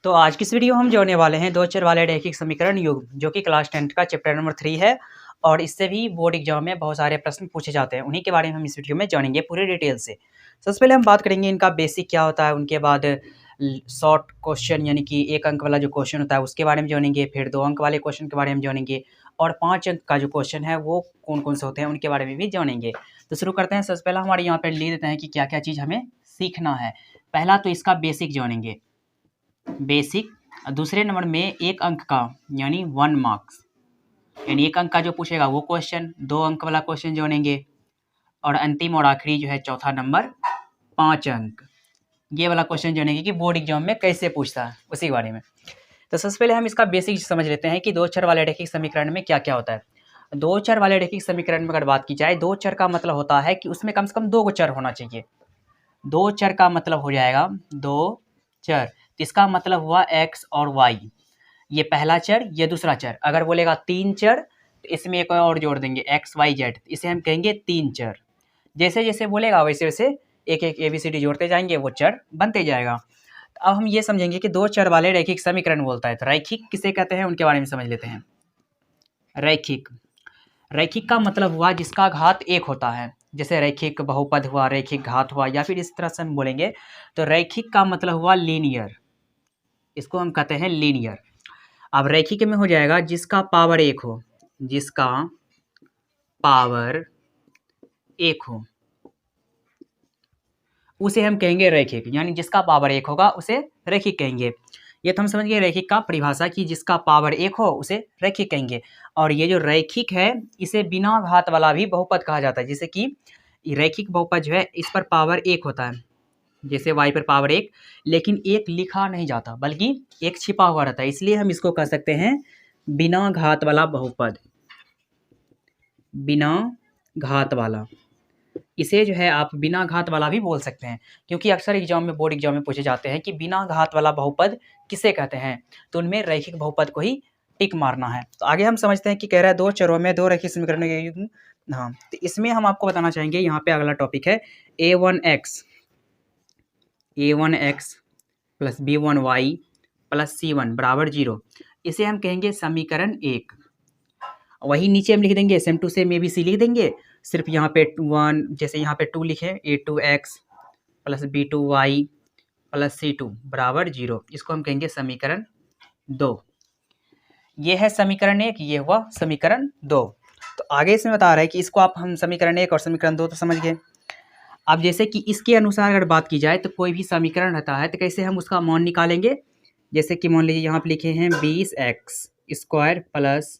तो आज की इस वीडियो हम जोड़ने वाले हैं दो चर वाले रैखिक समीकरण युग्म, जो कि क्लास 10 का चैप्टर नंबर 3 है और इससे भी बोर्ड एग्जाम में बहुत सारे प्रश्न पूछे जाते हैं। उन्हीं के बारे में हम इस वीडियो में जानेंगे पूरे डिटेल से। सबसे पहले हम बात करेंगे इनका बेसिक क्या होता है, उनके बाद शॉर्ट क्वेश्चन यानी कि 1 अंक वाला जो क्वेश्चन होता है उसके बारे में जानेंगे, फिर 2 अंक वाले क्वेश्चन के बारे में जानेंगे और 5 अंक का जो क्वेश्चन है वो कौन कौन से होते हैं उनके बारे में भी जानेंगे। तो शुरू करते हैं। सबसे पहला हमारे यहाँ पर लिख देते हैं कि क्या क्या चीज़ हमें सीखना है। पहला तो इसका बेसिक जानेंगे, बेसिक। दूसरे नंबर में 1 अंक का यानी 1 मार्क्स, यानी 1 अंक का जो पूछेगा वो क्वेश्चन, 2 अंक वाला क्वेश्चन जानेंगे और अंतिम और आखिरी जो है चौथा नंबर 5 अंक, ये वाला क्वेश्चन जानेंगे कि बोर्ड एग्जाम में कैसे पूछता है उसी के बारे में। तो सबसे पहले हम इसका बेसिक समझ लेते हैं कि दो चर वाले रैखिक समीकरण में क्या क्या होता है। दो चर वाले रैखिक समीकरण में अगर बात की जाए, दो चर का मतलब होता है कि उसमें कम से कम 2 चर होना चाहिए। दो चर का मतलब हो जाएगा 2 चर, इसका मतलब हुआ x और y, ये पहला चर ये दूसरा चर। अगर बोलेगा 3 चर तो इसमें एक और जोड़ देंगे x y z, इसे हम कहेंगे 3 चर। जैसे जैसे बोलेगा वैसे वैसे एक एक ABCD जोड़ते जाएंगे, वो चर बनते जाएगा। अब हम ये समझेंगे कि दो चर वाले रैखिक समीकरण बोलता है। तो रैखिक किसे कहते हैं उनके बारे में समझ लेते हैं। रैखिक, रैखिक का मतलब हुआ जिसका घात 1 होता है, जैसे रैखिक बहुपद हुआ, रैखिक घात हुआ, या फिर इस तरह से हम बोलेंगे तो रैखिक का मतलब हुआ लीनियर, इसको हम कहते हैं लीनियर। अब रैखिक में हो जाएगा जिसका पावर 1 हो, जिसका पावर 1 हो उसे हम कहेंगे रैखिक, यानी जिसका पावर 1 होगा उसे रैखिक कहेंगे। ये तो हम समझ गए रैखिक का परिभाषा कि जिसका पावर 1 हो उसे रैखिक कहेंगे। और ये जो रैखिक है इसे बिना घात वाला भी बहुपद कहा जाता है। जैसे कि रैखिक बहुपद जो है इस पर पावर 1 होता है, जैसे y पर पावर 1, लेकिन 1 लिखा नहीं जाता बल्कि 1 छिपा हुआ रहता है, इसलिए हम इसको कह सकते हैं बिना घात वाला बहुपद, बिना घात वाला। इसे जो है आप बिना घात वाला भी बोल सकते हैं, क्योंकि अक्सर एग्जाम में, बोर्ड एग्जाम में पूछे जाते हैं कि बिना घात वाला बहुपद किसे कहते हैं, तो उनमें रैखिक बहुपद को ही टिक मारना है। तो आगे हम समझते हैं कि कह रहा है दो चरों में दो रैखिक समीकरण के युग्म। हाँ, तो इसमें हम आपको बताना चाहेंगे, यहाँ पे अगला टॉपिक है a1x plus b1y plus c1 बराबर 0, इसे हम कहेंगे समीकरण 1। वही नीचे हम लिख देंगे सेम टू सेम ABC लिख देंगे, सिर्फ यहाँ पे 1, जैसे यहाँ पे 2 लिखे a2x plus b2y plus c2 बराबर 0, इसको हम कहेंगे समीकरण 2। ये है समीकरण 1, ये हुआ समीकरण 2। तो आगे इसमें बता रहा है कि इसको आप हम समीकरण 1 और समीकरण 2 तो समझ गए। अब जैसे कि इसके अनुसार अगर बात की जाए तो कोई भी समीकरण रहता है तो कैसे हम उसका मान निकालेंगे। जैसे कि मान लीजिए यहाँ पे लिखे हैं 20x square plus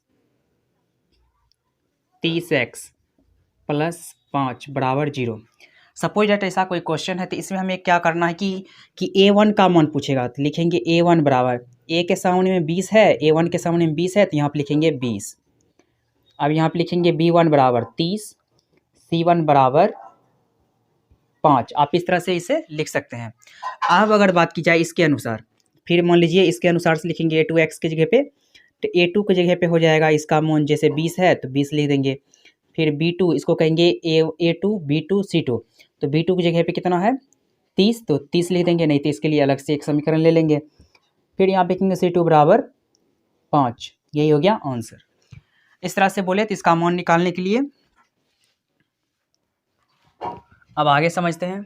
30x plus 5 बराबर 0। सपोज दैट ऐसा कोई क्वेश्चन है तो इसमें हमें क्या करना है कि a1 का मान पूछेगा तो लिखेंगे a1 बराबर, a के सामने में 20 है, a1 के सामने में 20 है तो यहाँ पे लिखेंगे 20। अब यहाँ पे लिखेंगे b1 बराबर 30, c1 बराबर 5। आप इस तरह से इसे लिख सकते हैं। अब अगर बात की जाए इसके अनुसार, फिर मान लीजिए इसके अनुसार से लिखेंगे a2x की जगह पे, तो a2 की जगह पे हो जाएगा इसका मान, जैसे 20 है तो 20 लिख देंगे। फिर b2 इसको कहेंगे a2 b2 c2, तो b2 की जगह पे कितना है 30, तो 30 लिख देंगे, नहीं तो इसके लिए अलग से एक समीकरण ले लेंगे। फिर यहाँ पे लिखेंगे c2 बराबर 5, यही हो गया आंसर। इस तरह से बोले तो इसका मान निकालने के लिए। अब आगे समझते हैं।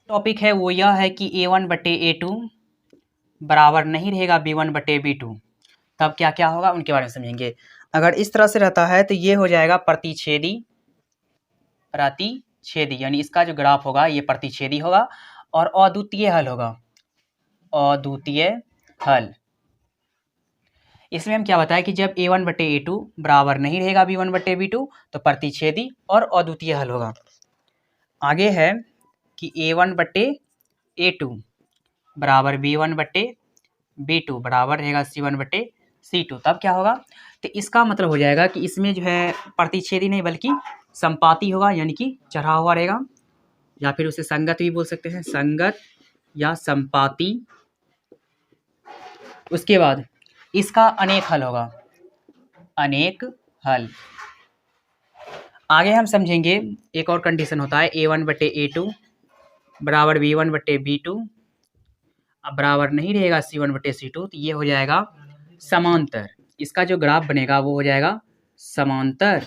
टॉपिक है वो यह है कि a1 बटे a2 बराबर नहीं रहेगा b1 बटे b2, तब क्या क्या होगा उनके बारे में समझेंगे। अगर इस तरह से रहता है तो ये हो जाएगा प्रतिच्छेदी, प्रतिच्छेदी यानी इसका जो ग्राफ होगा ये प्रतिच्छेदी होगा और अद्वितीय हल होगा, अद्वितीय हल। इसमें हम क्या बताया कि जब a1 बटे a2 बराबर नहीं रहेगा b1 बटे b2 तो प्रतिच्छेदी और अद्वितीय हल होगा। आगे है कि a1 बटे a2 बराबर b1 बटे b2 बराबर रहेगा c1 बटे c2, तब क्या होगा, तो इसका मतलब हो जाएगा कि इसमें जो है प्रतिच्छेदी नहीं बल्कि संपाती होगा, यानी कि चढ़ा हुआ रहेगा, या फिर उसे संगत भी बोल सकते हैं, संगत या संपाती। उसके बाद इसका अनेक हल होगा, अनेक हल। आगे हम समझेंगे एक और कंडीशन होता है a1 बटे a2 बराबर B1/B2 अब बराबर नहीं रहेगा C1/C2, तो ये हो जाएगा समांतर। इसका जो ग्राफ बनेगा वो हो जाएगा समांतर,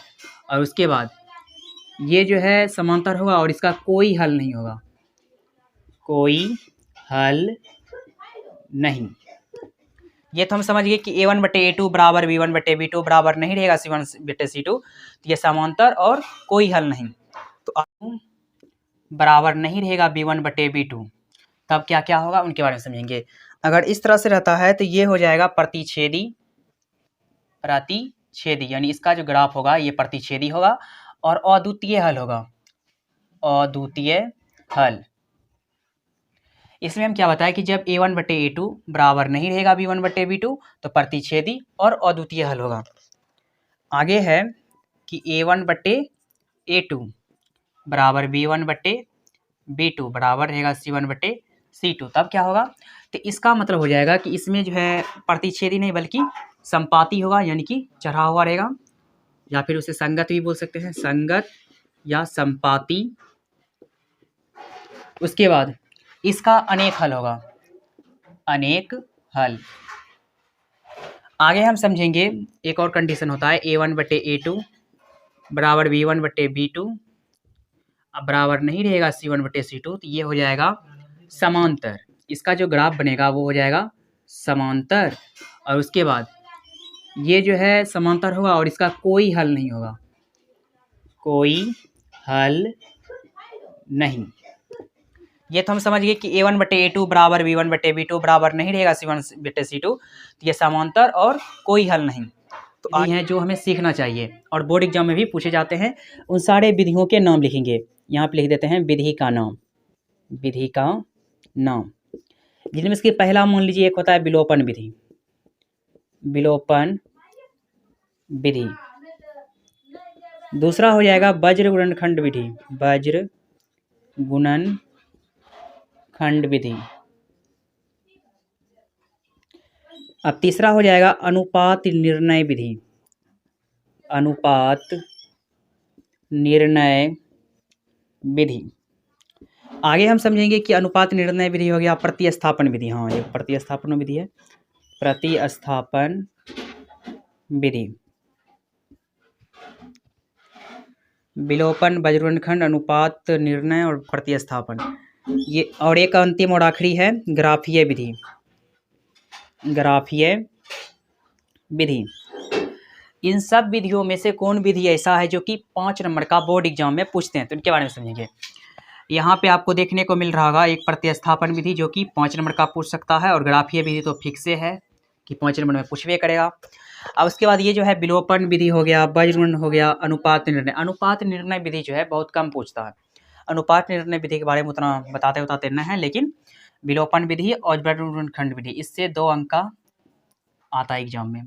और उसके बाद ये जो है समांतर होगा और इसका कोई हल नहीं होगा, कोई हल नहीं। ये तो हम समझ गए कि A1/A2 बराबर B1/B2 बराबर नहीं रहेगा C1/C2, तो ये समांतर और कोई हल नहीं। तो बराबर नहीं रहेगा B1/B2, तब क्या क्या होगा उनके बारे में समझेंगे। अगर इस तरह से रहता है तो ये हो जाएगा प्रतिच्छेदी, यानी इसका जो ग्राफ होगा ये प्रतिच्छेदी होगा और अद्वितीय हल होगा, अद्वितीय हल। इसमें हम क्या बताया कि जब A1/A2 बराबर नहीं रहेगा B1/B2 तो प्रतिच्छेदी और अद्वितीय हल होगा। आगे है कि A1/A2 बराबर B1/B2 बराबर रहेगा C1/C2, तब क्या होगा, तो इसका मतलब हो जाएगा कि इसमें जो है प्रतिच्छेदी नहीं बल्कि संपाती होगा, यानी कि चढ़ा हुआ रहेगा, या फिर उसे संगत भी बोल सकते हैं, संगत या संपाती। उसके बाद इसका अनेक हल होगा, अनेक हल। आगे हम समझेंगे एक और कंडीशन होता है A1/A2 बराबर B1/B2 अब बराबर नहीं रहेगा C1/C2, तो ये हो जाएगा समांतर। इसका जो ग्राफ बनेगा वो हो जाएगा समांतर, और उसके बाद ये जो है समांतर होगा और इसका कोई हल नहीं होगा, कोई हल नहीं। ये तो हम समझ गए कि A1/A2 बराबर B1/B2 बराबर नहीं रहेगा C1/C2, तो ये समांतर और कोई हल नहीं। तो ये हैं जो हमें सीखना चाहिए और बोर्ड एग्जाम में भी पूछे जाते हैं। उन सारे विधियों के नाम लिखेंगे, यहाँ पे लिख देते हैं विधि का नाम, विधि का नाम, जिनमें इसके पहला मान लीजिए एक होता है विलोपन विधि, विलोपन विधि। दूसरा हो जाएगा वज्र गुणनखंड विधि, वज्र गुणनखंड विधि। अब तीसरा हो जाएगा अनुपात निर्णय विधि, अनुपात निर्णय विधि। आगे हम समझेंगे कि अनुपात निर्णय विधि हो गया प्रतिस्थापन विधि, हाँ ये प्रतिस्थापन विधि है, प्रतिस्थापन विधि। विलोपन, वज्रगुणनखंड, अनुपात निर्णय और प्रतिस्थापन, ये। और एक अंतिम और आखिरी है ग्राफीय विधि, ग्राफीय विधि। इन सब विधियों में से कौन विधि ऐसा है जो कि 5 नंबर का बोर्ड एग्जाम में पूछते हैं, तो इनके बारे में समझेंगे। यहाँ पे आपको देखने को मिल रहा होगा एक प्रतिस्थापन विधि जो कि 5 नंबर का पूछ सकता है, और ग्राफीय विधि तो फिक्स है कि 5 नंबर में पूछवे करेगा। अब उसके बाद ये जो है विलोपन विधि हो गया, वज्रगुणन हो गया, अनुपात निर्णय। अनुपात निर्णय विधि जो है बहुत कम पूछता है, अनुपात निर्णय विधि के बारे में उतना बताते न है, लेकिन विलोपन विधि और वज्रगुणनखंड विधि इससे 2 अंक का आता है एग्जाम में।